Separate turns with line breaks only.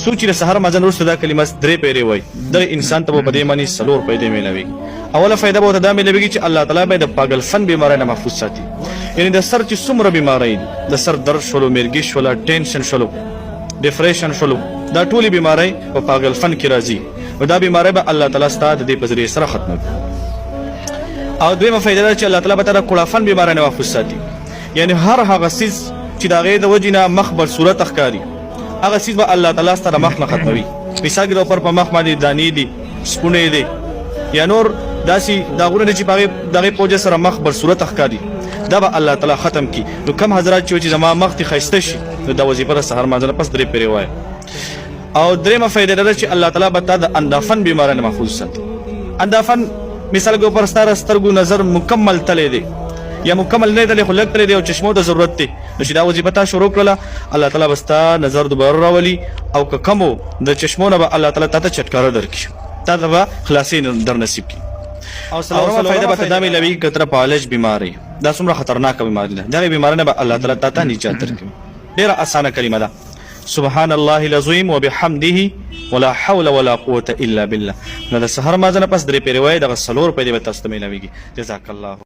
سوچ د سحر مازن وروسته دا کلمه درې پیری وای د انسان ته په دې معنی سلور پیدا ملوي. اوله فائدہ به دا ملوي چې الله تعالی به د پاگل فن بیماری نه محفوظ ساتي. یعنی د سر چې څومره بیماری د سر درد شولو، مرګي شولو، ټینشن شولو، ډیپریشن شولو، دا ټولي بیماری په پاگل فن کې راځي او دا بیماری به الله تعالی ستاسو د دې په ذریعه سره ختموي. او دویمه فائدہ دا چې الله تعالی به تعالی کړهفن بیماری نه محفوظ ساتي. یعنی هر هغه سیز چې دا غي د وجنه مخبر صورت اخکاری هغه سیز به الله تعالی ستاسو مخ نه ختموي. مثال کې د پر په مخ باندې دانی دي، سپونه دي یا نور داسي داغونه چې باغې دغه پوجا سره مخبر صورت اخکاری دا به الله تعالی ختم کی. نو کم حضرات چې زما مخ ته خسته شي نو دا وظیفه سحر مازن پس درې پیری وای. او درېمه فائدہ دا چې الله تعالی به د اندافن بیماری نه محفوظ ساتي. اندافن مثال کې پر سترګو نظر مکمل تلې دي یا مکمل نه تلې خو لګ تلې دي او چشمو ته ضرورت دي نو چې دا وظیفه تا شروع کړله الله تعالی بستا نظر دوباره راولي او که کمو د چشمو نه به الله تعالی ته چټکاره درکړي، تا ته خلاصي در نصیب کی. او څلورمه فائدہ به تدامي لوي کتره پالج بیماری دا څومره خطرناک بیماری ده. دا بیماری نه به الله تعالی ته نجات درکړي. ډیره اسانه کلمه ده. سبحان الله العظیم وبحمده ولا حول ولا قوه الا بالله. نو د سحر مازن پس درې پیری وای د څلور پیری به تاسو ته ملويږي. جزاک الله.